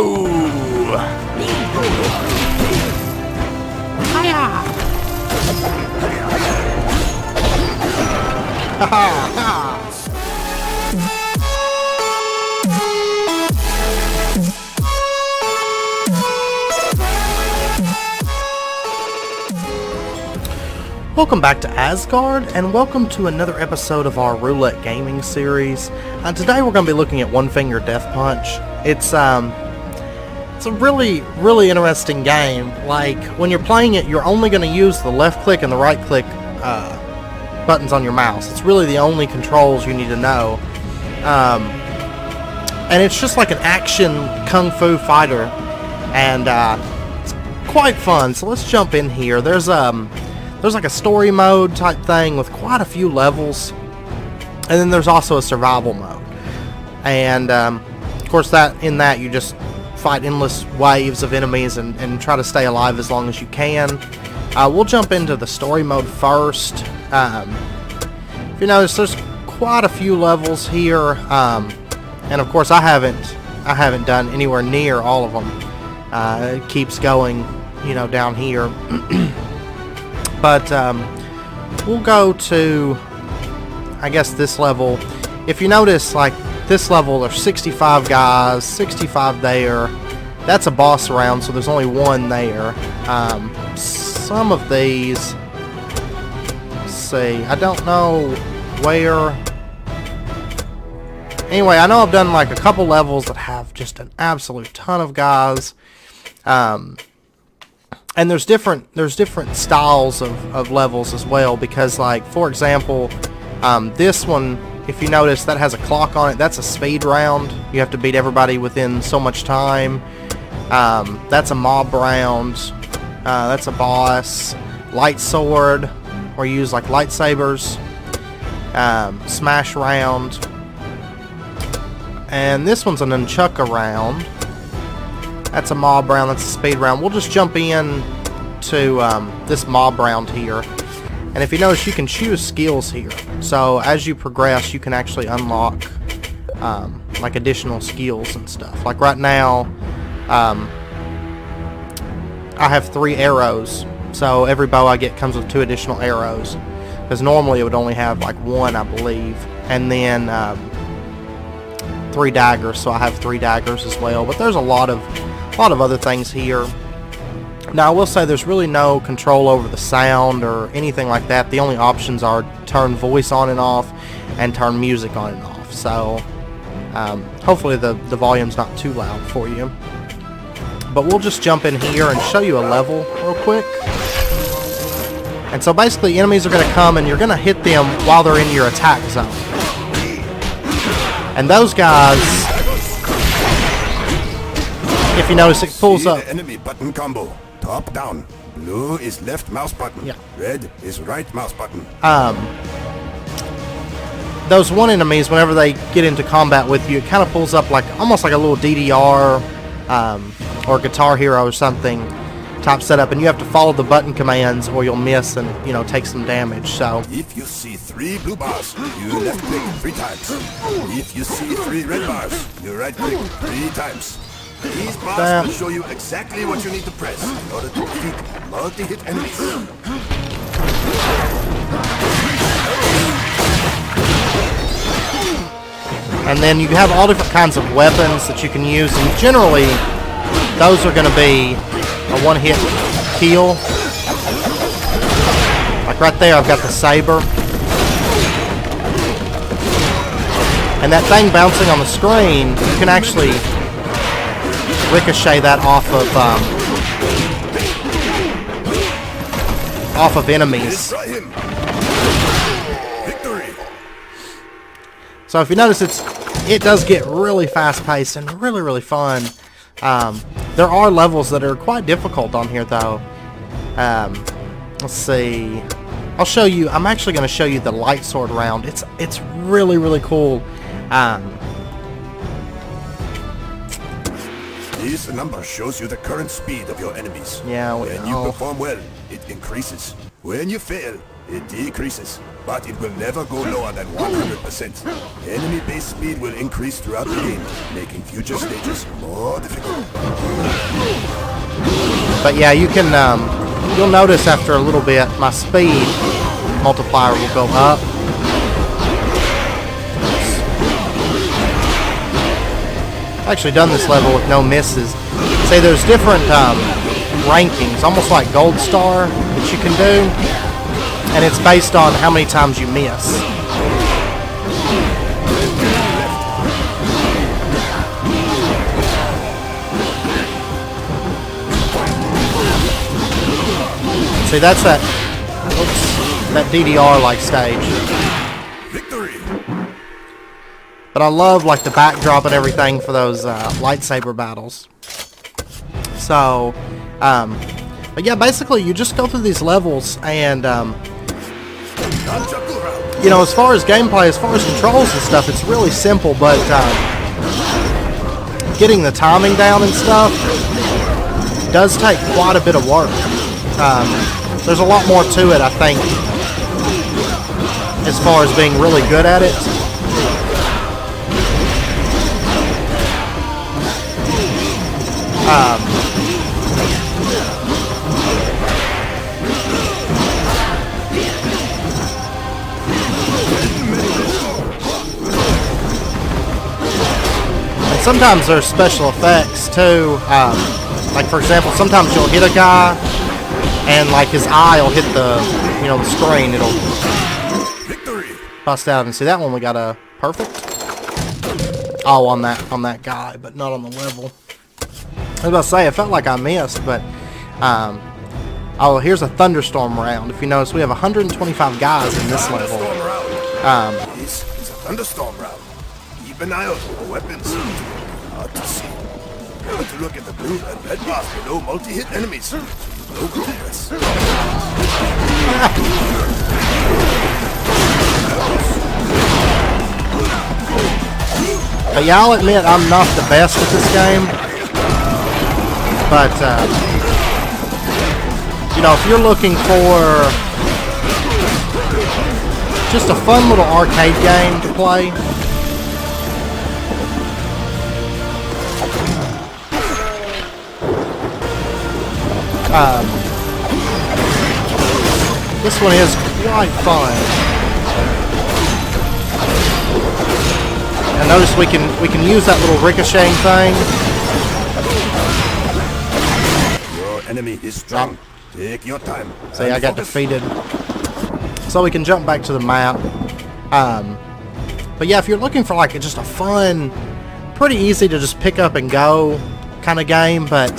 Go! Hiya! Ha ha! Welcome back to Asgard, and welcome to another episode of our Roulette Gaming series. Today we're going to be looking at One Finger Death Punch. It's a really interesting game. Like, when you're playing it, you're only going to use the left click and the right click buttons on your mouse. It's really the only controls you need to know. And it's just like an action kung fu fighter, and it's quite fun. So let's jump in here. There's like a story mode type thing with quite a few levels, and then there's also a survival mode. And of course, in that you just fight endless waves of enemies and try to stay alive as long as you can. We'll jump into the story mode first. If you notice, there's quite a few levels here, and of course I haven't done anywhere near all of them. It keeps going, down here. But we'll go to, I guess, this level. If you notice, like, this level, there's 65 guys, 65 there. That's a boss round, so there's only one there. Some of these, let's see, I don't know where. Anyway, I know I've done like a couple levels that have just an absolute ton of guys. And there's different styles of levels as well, because, like, for example, this one, if you notice, that has a clock on it. That's a speed round. You have to beat everybody within so much time. That's a mob round. That's a boss. Light sword, where you use like lightsabers. Smash round. And this one's an nunchuck round. That's a mob round, that's a speed round. We'll just jump in to this mob round here. And if you notice, you can choose skills here. So as you progress, you can actually unlock like additional skills and stuff. Like right now, I have 3 arrows. So every bow I get comes with 2 additional arrows. Because normally it would only have like 1, I believe. And then 3 daggers, so I have 3 daggers as well. But there's a lot of other things here. Now, I will say there's really no control over the sound or anything like that. The only options are turn voice on and off and turn music on and off. So hopefully the volume's not too loud for you. But we'll just jump in here and show you a level real quick. And so basically enemies are going to come and you're going to hit them while they're in your attack zone. And those guys, if you notice, it pulls up. Enemy button combo. Top down. Blue is left mouse button. Yeah. Red is right mouse button. Those one enemies, whenever they get into combat with you, it kind of pulls up like almost like a little DDR or Guitar Hero or something type setup, and you have to follow the button commands or you'll miss and take some damage. So if you see 3 blue bars, you left click 3 times. If you see 3 red bars, you right click 3 times. These bars will show you exactly what you need to press in order to defeat multi-hit enemies. And then you have all different kinds of weapons that you can use, and generally those are going to be a one-hit kill. Like right there, I've got the saber. And that thing bouncing on the screen, you can actually ricochet that off of enemies. So if you notice, it does get really fast-paced and really fun. There are levels that are quite difficult on here, though. Let's see. I'll show you. I'm actually going to show you the light sword round. It's really cool. This number shows you the current speed of your enemies. Yeah, when you perform well, it increases. When you fail, It decreases, but it will never go lower than 100%. Enemy base speed will increase throughout the game, making future stages more difficult. But yeah, you can, you'll notice after a little bit, my speed multiplier will go up. I've actually done this level with no misses. Say there's different rankings, almost like Gold Star, that you can do. And it's based on how many times you miss. See, that's that, oops, that DDR-like stage. Victory! But I love like the backdrop and everything for those lightsaber battles. So, but yeah, basically you just go through these levels and, you know, as far as gameplay, as far as controls and stuff, it's really simple, but getting the timing down and stuff does take quite a bit of work. There's a lot more to it, I think, as far as being really good at it. And sometimes there's special effects too. Like for example, sometimes you'll hit a guy and like his eye will hit the, you know, the screen. It'll bust out. And see, that one we got a perfect. Oh, on that guy, but not on the level. I was about to say, it felt like I missed, but oh, here's a thunderstorm round. If you notice, we have 125 guys in this level. This is a thunderstorm round. Keep an eye out for weapons. Hard to see. Remember to look at the blue and red bars below multi-hit enemies. No progress. But yeah, I'll admit I'm not the best at this game. But you know, if you're looking for just a fun little arcade game to play, this one is quite fun. And notice we can use that little ricocheting thing. Your enemy is strong. Take your time. See, I got defeated. So we can jump back to the map. But yeah, if you're looking for like just a fun, pretty easy to just pick up and go kind of game, but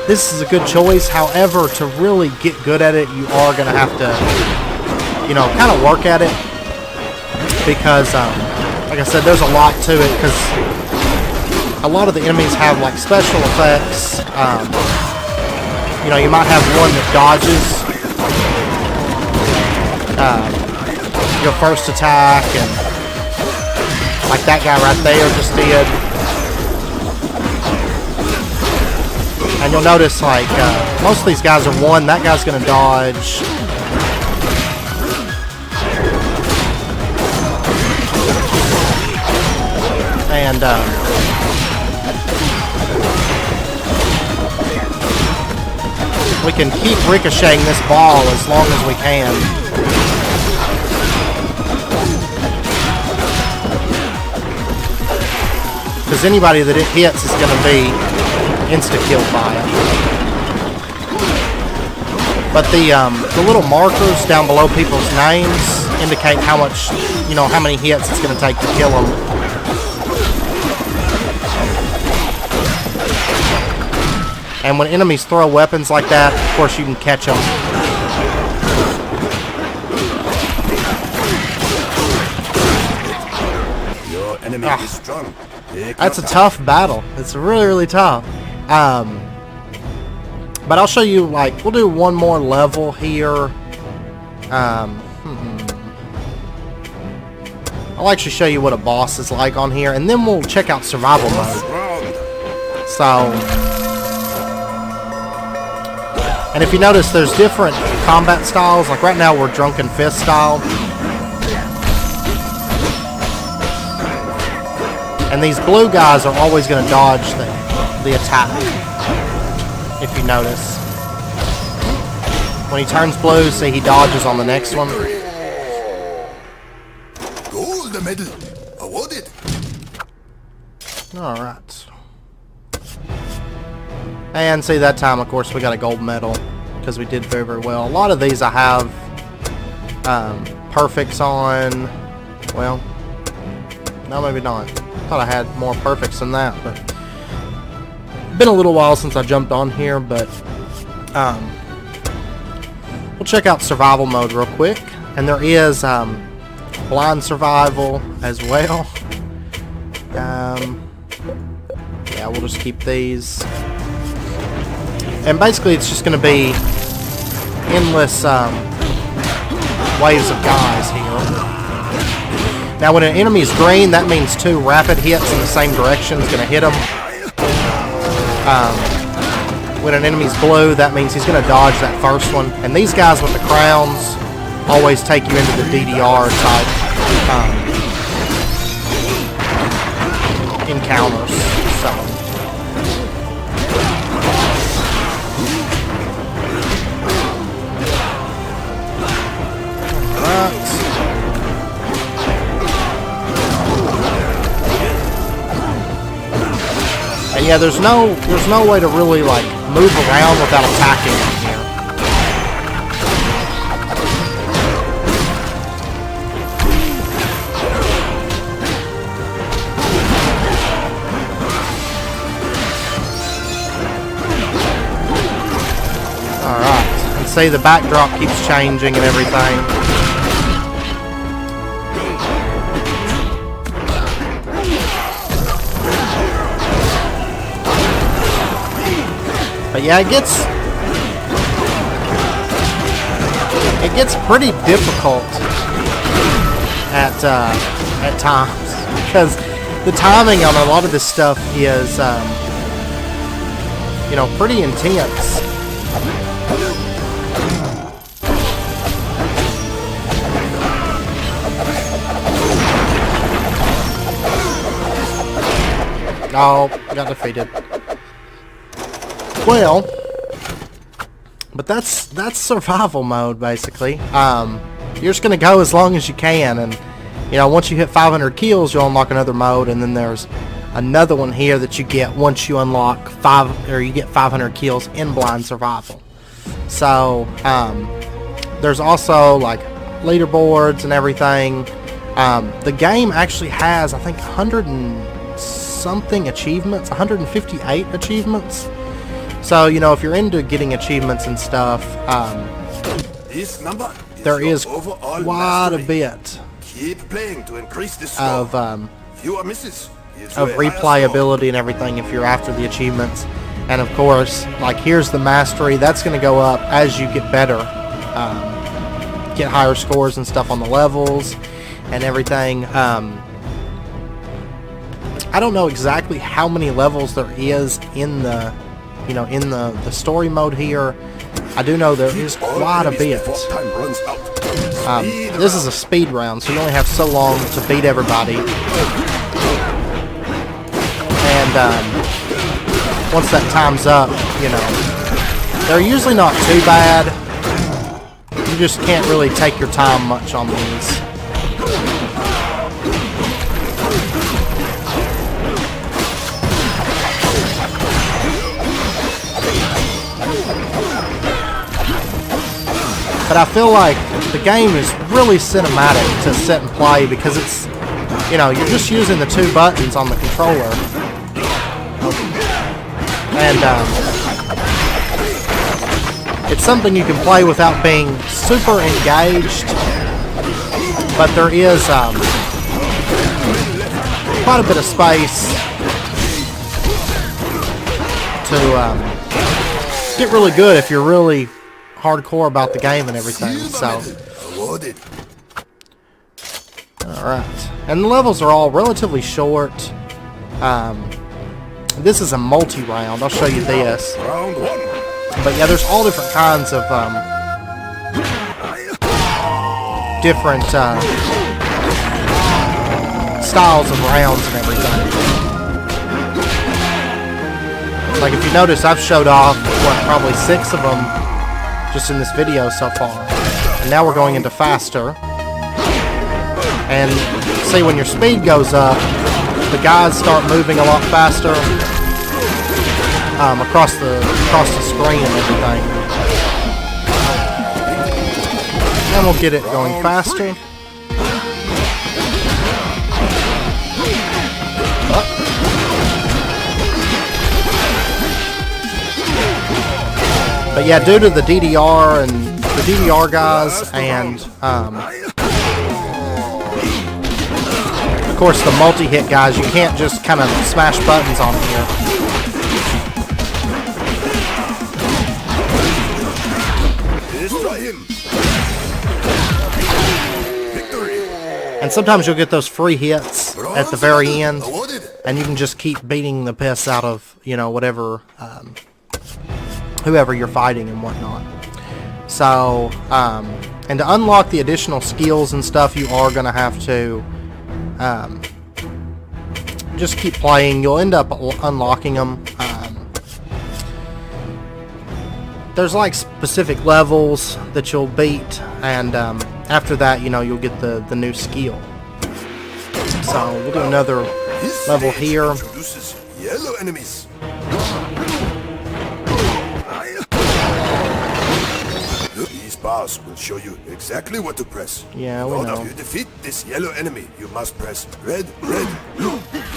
this is a good choice. However, to really get good at it, you are going to have to, you know, kind of work at it. Because, like I said, there's a lot to it. Because a lot of the enemies have like special effects. You know, you might have one that dodges your first attack, and like that guy right there just did. And you'll notice, like, most of these guys are one. That guy's going to dodge. And, we can keep ricocheting this ball as long as we can. Because anybody that it hits is going to be insta-killed by it. But the little markers down below people's names indicate how much, you know, how many hits it's going to take to kill them. And when enemies throw weapons like that, of course you can catch them. Your enemy is strong. That's a tough battle. It's really, really tough. But I'll show you, like, we'll do one more level here. I'll actually show you what a boss is like on here, and then we'll check out survival mode. So, And if you notice, there's different combat styles. Like right now, we're Drunken Fist style. And these blue guys are always going to dodge the attack, if you notice. When he turns blue, see he dodges on the next one. Gold medal awarded. Alright. And see, that time, of course, we got a gold medal because we did very, very well. A lot of these I have perfects on. Well, no, maybe not. Thought I had more perfects than that, but been a little while since I jumped on here. But we'll check out survival mode real quick, and there is blind survival as well. Yeah, we'll just keep these, and basically it's just going to be endless waves of guys here. Now, when an enemy is green, that means 2 rapid hits in the same direction is going to hit him. When an enemy's blue, that means he's going to dodge that first one. And these guys with the crowns always take you into the DDR type encounters. So. Alright. And yeah, there's no way to really like move around without attacking in here. Alright. And see, the backdrop keeps changing and everything. But yeah, it gets pretty difficult at times because the timing on a lot of this stuff is you know, pretty intense. Oh, got defeated. Well, but that's survival mode basically. You're just gonna go as long as you can, and you know, once you hit 500 kills, you'll unlock another mode, and then there's another one here that you get once you unlock 500 kills in blind survival. So there's also like leaderboards and everything. The game actually has, I think, 100 and something achievements, 158 achievements. So, you know, if you're into getting achievements and stuff, this number there is quite a bit Keep playing to increase this of fewer misses replayability and everything if you're after the achievements. And of course, like here's the mastery. That's going to go up as you get better, get higher scores and stuff on the levels and everything. I don't know exactly how many levels there is in the, you know, in the story mode here. I do know there is quite a bit. This is a speed round, so you only have so long to beat everybody. And once that time's up, you know, they're usually not too bad. You just can't really take your time much on these. But I feel like the game is really cinematic to sit and play because it's, you know, you're just using the 2 buttons on the controller. And it's something you can play without being super engaged. But there is quite a bit of space to get really good if you're really hardcore about the game and everything. So alright, and the levels are all relatively short. This is a multi-round. I'll show you this. But yeah, there's all different kinds of different styles of rounds and everything. Like if you notice, I've showed off probably 6 of them just in this video so far. And now we're going into faster. And see, when your speed goes up, the guys start moving a lot faster across the screen and everything. And we'll get it going faster. But yeah, due to the DDR and the DDR guys and of course the multi-hit guys, you can't just kind of smash buttons on here. And sometimes you'll get those free hits at the very end, and you can just keep beating the piss out of, you know, whatever, whoever you're fighting and whatnot. So, and to unlock the additional skills and stuff, you are going to have to just keep playing. You'll end up unlocking them. There's like specific levels that you'll beat, and after that, you know, you'll get the new skill. So we'll do another level here. Yellow enemies. These bars will show you exactly what to press. Yeah, we know. In order to defeat this yellow enemy, you must press red, blue.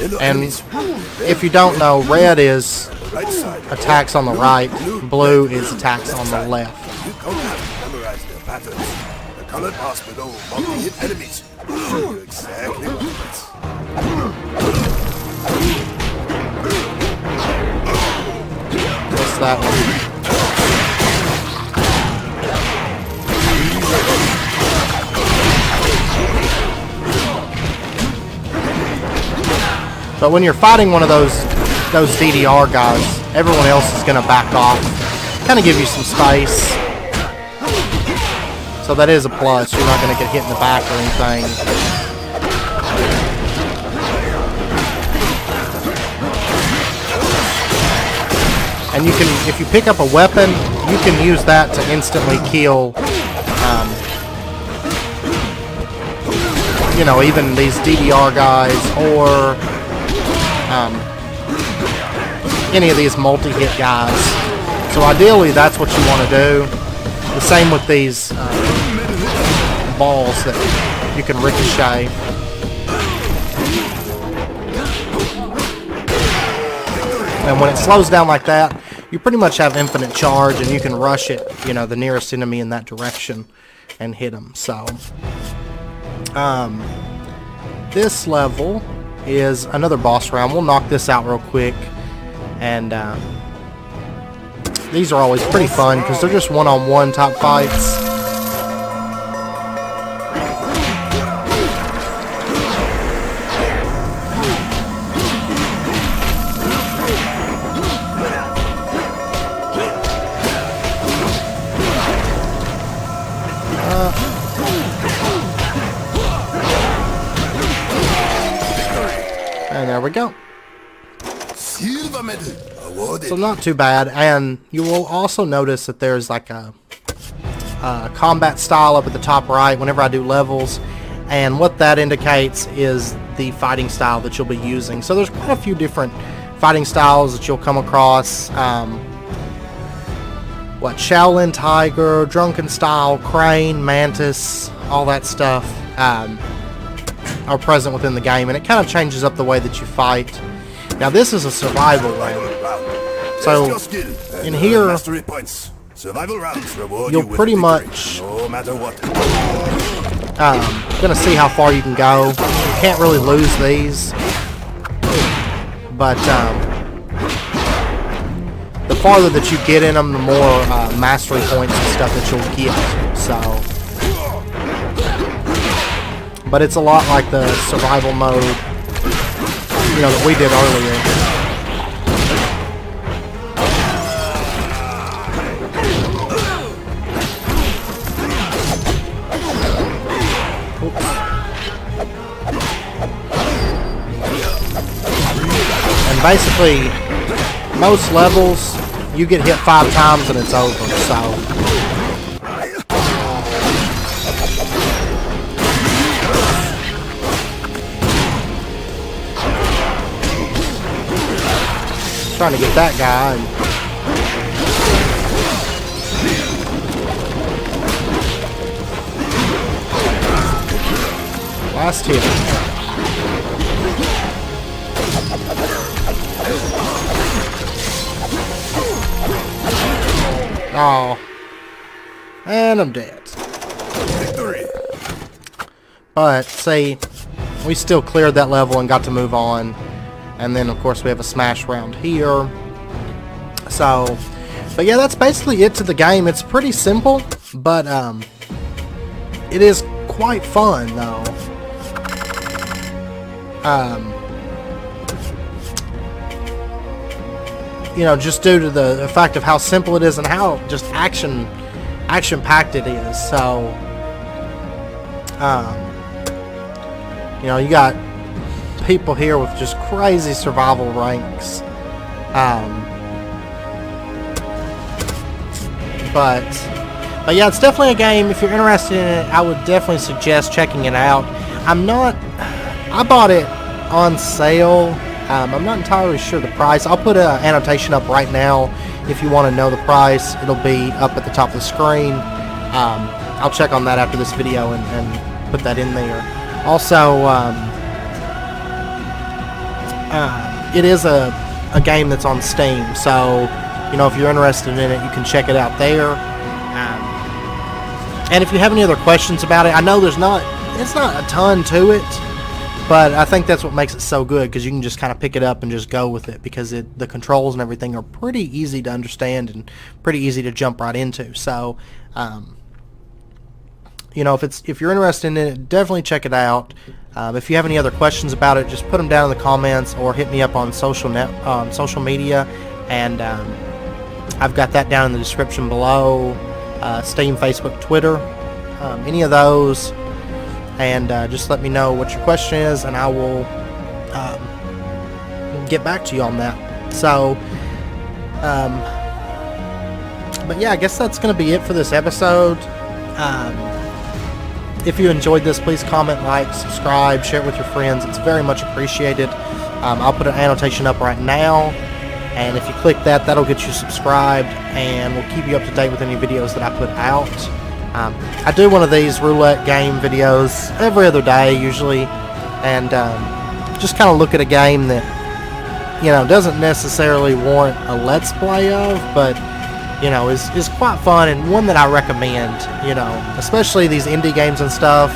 Yellow and enemies. If you don't know, red is Right side. attacks on the right, blue is attacks on the left. You don't have to memorize their patterns. The colored bars below multi-hit enemies will show you exactly what to press. What's that one? But when you're fighting one of those DDR guys, everyone else is going to back off, kind of give you some space. So that is a plus. You're not going to get hit in the back or anything. And you can, if you pick up a weapon, you can use that to instantly kill, you know, even these DDR guys or any of these multi-hit guys. So ideally, that's what you want to do. The same with these balls that you can ricochet. And when it slows down like that, you pretty much have infinite charge, and you can rush it, you know, the nearest enemy in that direction and hit them. So, this level is another boss round. We'll knock this out real quick. And these are always pretty fun because they're just one-on-one type fights. And there we go. Silver medal awarded. So not too bad, and you will also notice that there's like a combat style up at the top right whenever I do levels, and what that indicates is the fighting style that you'll be using. So there's quite a few different fighting styles that you'll come across. What, Shaolin Tiger, Drunken Style, Crane, Mantis, all that stuff are present within the game, and it kind of changes up the way that you fight. Now this is a survival round, so in here you'll pretty much gonna see how far you can go. You can't really lose these, but the farther that you get in them, the more mastery points and stuff that you'll get. So, but it's a lot like the survival mode, you know, that we did earlier. And basically, most levels, you get hit 5 times and it's over, so... Trying to get that guy. Last hit. Oh. And I'm dead. Victory. But, see, we still cleared that level and got to move on. And then, of course, we have a smash round here. So, but yeah, that's basically it to the game. It's pretty simple, but it is quite fun, though. You know, just due to the fact of how simple it is and how just action-packed it is. So, you know, you got people here with just crazy survival ranks. But yeah, it's definitely a game. If you're interested in it, I would definitely suggest checking it out. I bought it on sale. I'm not entirely sure the price. I'll put an annotation up right now if you want to know the price. It'll be up at the top of the screen. I'll check on that after this video and put that in there. Also, it is a game that's on Steam, so you know, if you're interested in it, you can check it out there. And if you have any other questions about it, I know it's not a ton to it, but I think that's what makes it so good, because you can just kind of pick it up and just go with it, because the controls and everything are pretty easy to understand and pretty easy to jump right into. So, you know, if you're interested in it, definitely check it out. If you have any other questions about it, just put them down in the comments or hit me up on social media, and I've got that down in the description below. Steam, Facebook, Twitter, any of those, and just let me know what your question is, and I will get back to you on that. So, but yeah, I guess that's going to be it for this episode. If you enjoyed this, please comment, like, subscribe, share it with your friends. It's very much appreciated. I'll put an annotation up right now, and if you click that, that'll get you subscribed, and we'll keep you up to date with any videos that I put out. I do one of these roulette game videos every other day usually, and just kind of look at a game that, you know, doesn't necessarily warrant a let's play of, but you know, is quite fun, and one that I recommend, you know, especially these indie games and stuff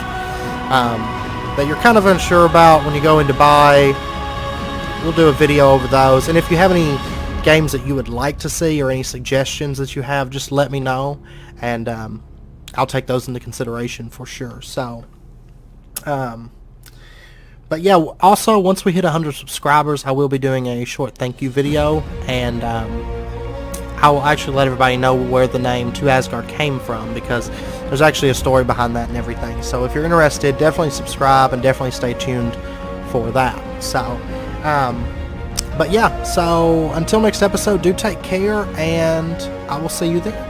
that you're kind of unsure about when you go in to buy. We'll do a video over those, and if you have any games that you would like to see or any suggestions that you have, just let me know, and I'll take those into consideration for sure. So, but yeah, also once we hit 100 subscribers, I will be doing a short thank you video, and I will actually let everybody know where the name To Asgard came from, because there's actually a story behind that and everything. So if you're interested, definitely subscribe and definitely stay tuned for that. So, but yeah, so until next episode, do take care, and I will see you then.